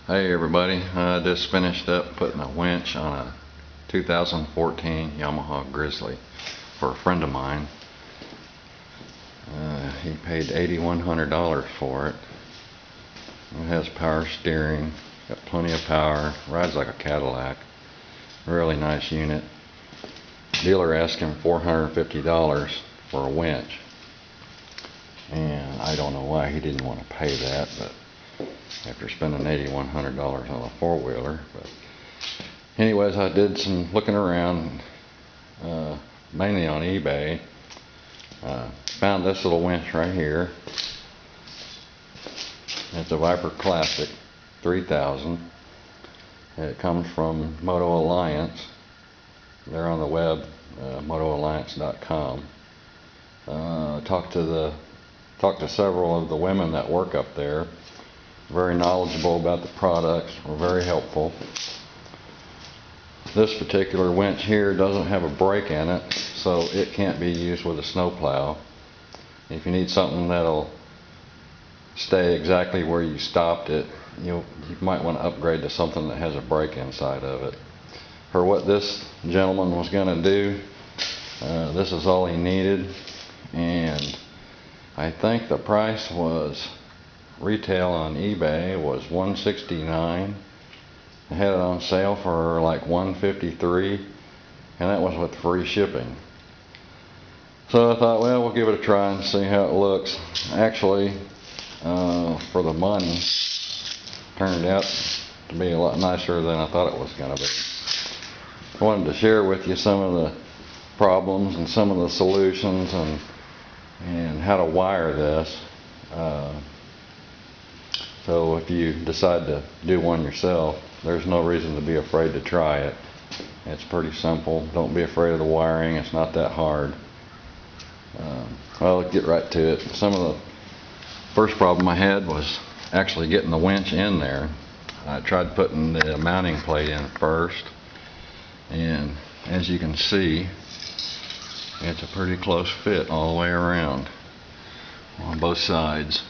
Hey everybody, I just finished up putting a winch on a 2014 Yamaha Grizzly for a friend of mine. He paid $8,100 for it. It has power steering, got plenty of power, rides like a Cadillac. Really nice unit. Dealer asked him $450 for a winch, and I don't know why he didn't want to pay that, but after spending $8,100 on a four-wheeler. But anyways, I did some looking around, mainly on eBay. Found this little winch right here. It's a Viper Classic 3000. It comes from Moto Alliance. They're on the web, motoalliance.com. Talked to several of the women that work up there. Very knowledgeable about the products, were very helpful. This particular winch here doesn't have a brake in it, so it can't be used with a snowplow. If you need something that'll stay exactly where you stopped it, you might want to upgrade to something that has a brake inside of it. For what this gentleman was going to do, this is all he needed, and I think the price was retail on eBay was $169. I had it on sale for like $153, and that was with free shipping. So I thought, well, we'll give it a try and see how it looks. Actually, for the money, turned out to be a lot nicer than I thought it was going to be. I wanted to share with you some of the problems and some of the solutions and how to wire this. So if you decide to do one yourself, there's no reason to be afraid to try it. It's pretty simple. Don't be afraid of the wiring. It's not that hard. Well, let's get right to it. Some of the first problem I had was actually getting the winch in there. I tried putting the mounting plate in first, and as you can see, it's a pretty close fit all the way around on both sides.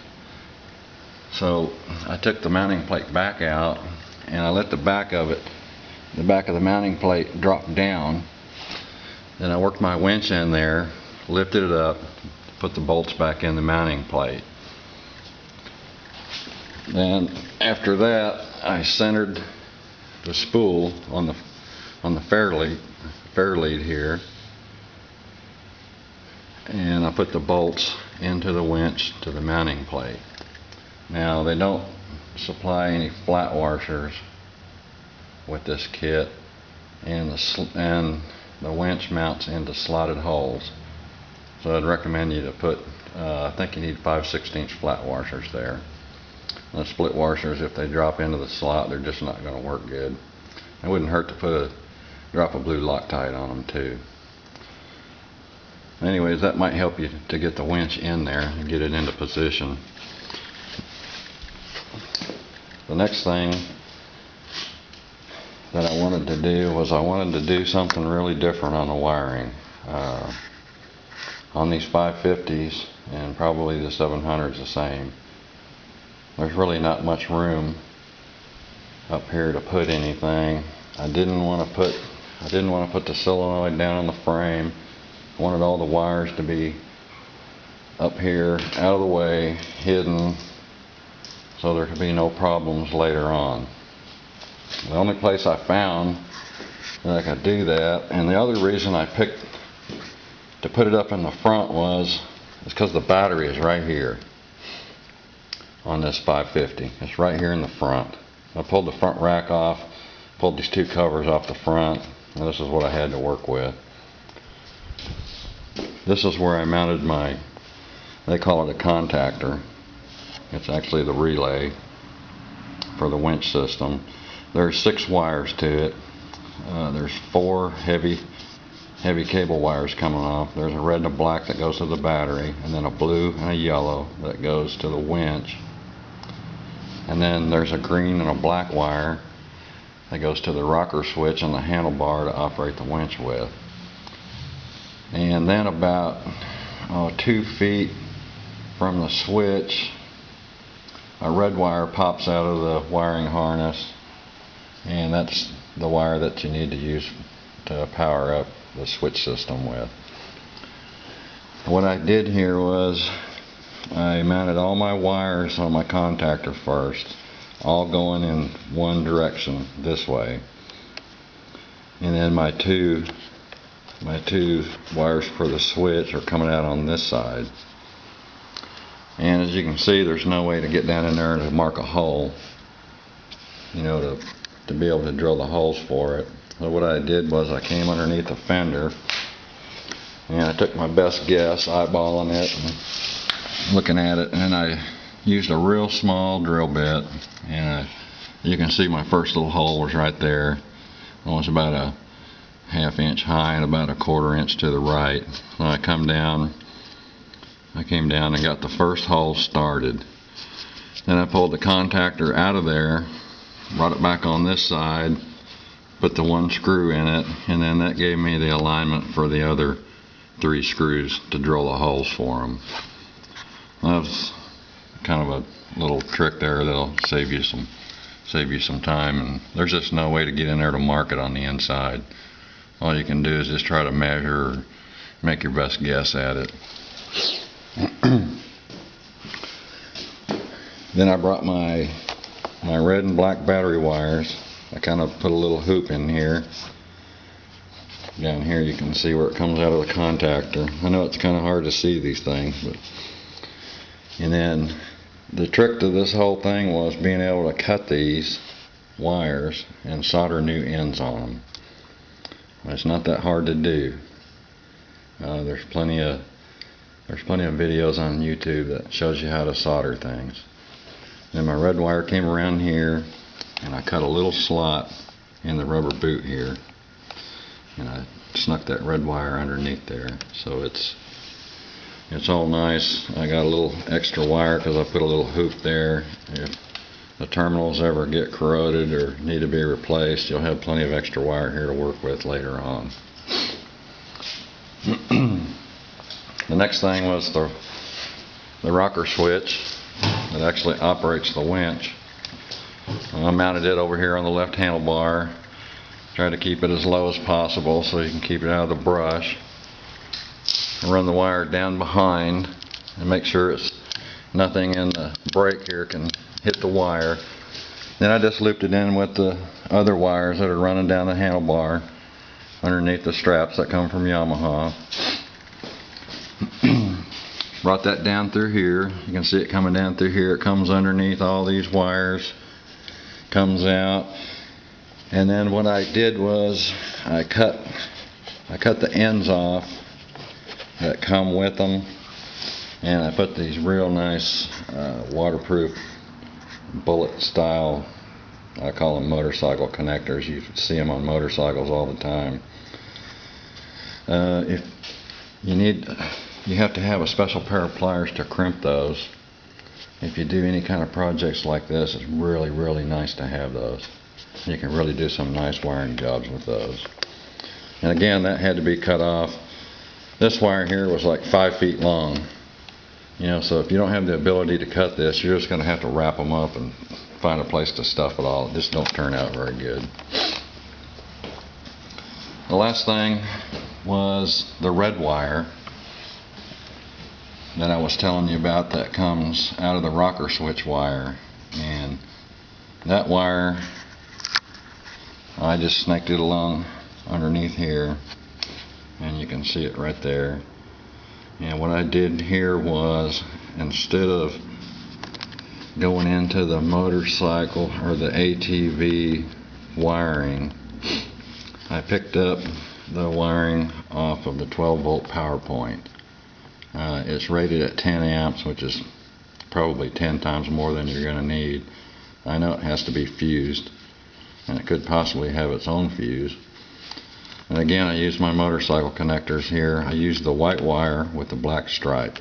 So I took the mounting plate back out, and I let the back of the mounting plate drop down. Then I worked my winch in there, lifted it up, put the bolts back in the mounting plate. Then after that, I centered the spool on the fair lead here, and I put the bolts into the winch to the mounting plate. Now, they don't supply any flat washers with this kit, and the winch mounts into slotted holes. So I'd recommend you to put, I think you need 5/16 flat washers there. The split washers, if they drop into the slot, they're just not going to work good. It wouldn't hurt to put a drop of blue Loctite on them too. Anyways, that might help you to get the winch in there and get it into position. The next thing that I wanted to do was I wanted to do something really different on the wiring. On these 550s, and probably the 700s the same, there's really not much room up here to put anything. I didn't want to put the solenoid down on the frame. I wanted all the wires to be up here, out of the way, hidden, so there could be no problems later on. The only place I found that I could do that, and the other reason I picked to put it up in the front is because the battery is right here on this 550. It's right here in the front. I pulled the front rack off, pulled these two covers off the front, and this is what I had to work with. This is where I mounted they call it a contactor. It's actually the relay for the winch system. There's 6 wires to it. There's 4 heavy cable wires coming off. There's a red and a black that goes to the battery, and then a blue and a yellow that goes to the winch. And then there's a green and a black wire that goes to the rocker switch and the handlebar to operate the winch with. And then about 2 feet from the switch, a red wire pops out of the wiring harness, and that's the wire that you need to use to power up the switch system with. What I did here was I mounted all my wires on my contactor first, all going in one direction this way, and then my two wires for the switch are coming out on this side. And as you can see, there's no way to get down in there to mark a hole, to be able to drill the holes for it. So what I did was I came underneath the fender and I took my best guess, eyeballing it and looking at it, and then I used a real small drill bit, and you can see my first little hole was right there. It was about a ½ inch high and about a ¼ inch to the right. So I came down and got the first hole started. Then I pulled the contactor out of there, brought it back on this side, put the one screw in it, and then that gave me the alignment for the other 3 screws to drill the holes for them. That was kind of a little trick there that'll save you some time, and there's just no way to get in there to mark it on the inside. All you can do is just try to measure or make your best guess at it. Then I brought my red and black battery wires. I kind of put a little hoop in here. Down here you can see where it comes out of the contactor. I know it's kind of hard to see these things, and then the trick to this whole thing was being able to cut these wires and solder new ends on them. It's not that hard to do. There's plenty of videos on YouTube that shows you how to solder things. Then my red wire came around here, and I cut a little slot in the rubber boot here, and I snuck that red wire underneath there, so it's all nice. I got a little extra wire because I put a little hoop there. If the terminals ever get corroded or need to be replaced, you'll have plenty of extra wire here to work with later on. The next thing was the rocker switch that actually operates the winch. I mounted it over here on the left handlebar. Try to keep it as low as possible so you can keep it out of the brush. Run the wire down behind and make sure it's nothing in the brake here can hit the wire. Then I just looped it in with the other wires that are running down the handlebar underneath the straps that come from Yamaha. Brought that down through here. You can see it coming down through here. It comes underneath all these wires, comes out, and then what I did was I cut the ends off that come with them, and I put these real nice waterproof bullet style, I call them motorcycle connectors. You see them on motorcycles all the time. If you have to have a special pair of pliers to crimp those. If you do any kind of projects like this, it's really, really nice to have those. You can really do some nice wiring jobs with those. And again, that had to be cut off. This wire here was like 5 feet long. So if you don't have the ability to cut this, you're just going to have to wrap them up and find a place to stuff it all. It just don't turn out very good. The last thing was the red wire that I was telling you about that comes out of the rocker switch wire, and that wire I just snaked it along underneath here, and you can see it right there. And what I did here was, instead of going into the motorcycle or the ATV wiring, I picked up the wiring off of the 12-volt power point. It's rated at 10 amps, which is probably 10 times more than you're going to need. I know it has to be fused, and it could possibly have its own fuse. And again, I used my motorcycle connectors here. I used the white wire with the black stripe.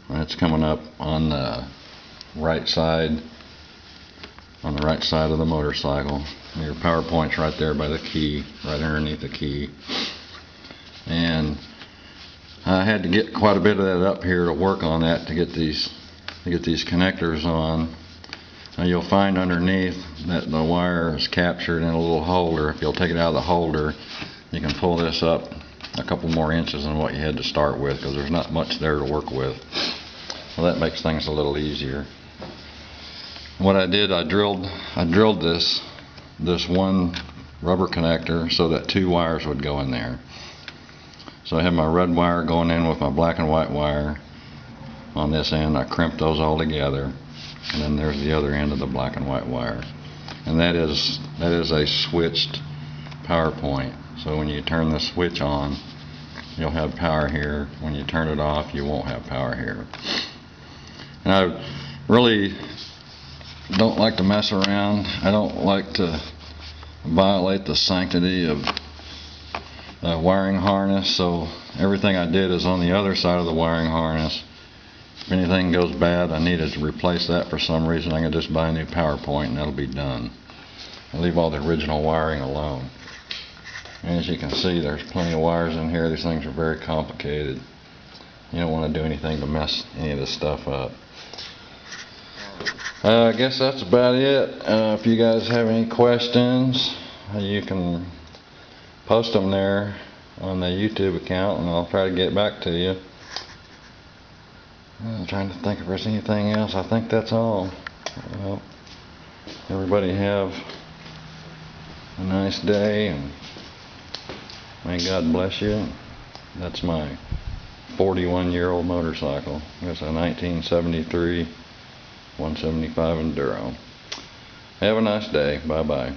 And it's coming up on the right side, of the motorcycle. And your power point's right there by the key, right underneath the key. And I had to get quite a bit of that up here to work on that, to get these connectors on. Now you'll find underneath that the wire is captured in a little holder. If you'll take it out of the holder, you can pull this up a couple more inches than what you had to start with, because there's not much there to work with. Well, that makes things a little easier. What I did, I drilled this one rubber connector so that 2 wires would go in there. So I have my red wire going in with my black and white wire on this end. I crimped those all together, and then there's the other end of the black and white wire. And that is a switched power point. So when you turn the switch on, you'll have power here. When you turn it off, you won't have power here. And I really don't like to mess around. I don't like to violate the sanctity of the wiring harness, so everything I did is on the other side of the wiring harness. If anything goes bad, I needed to replace that for some reason, I can just buy a new power point and that'll be done. I leave all the original wiring alone. And as you can see, there's plenty of wires in here. These things are very complicated. You don't want to do anything to mess any of this stuff up. I guess that's about it. If you guys have any questions, you can post them there on the YouTube account and I'll try to get back to you. I'm trying to think if there's anything else. I think that's all. Well, everybody have a nice day, and may God bless you. That's my 41-year-old motorcycle. It's a 1973 175 Enduro. Have a nice day. Bye-bye.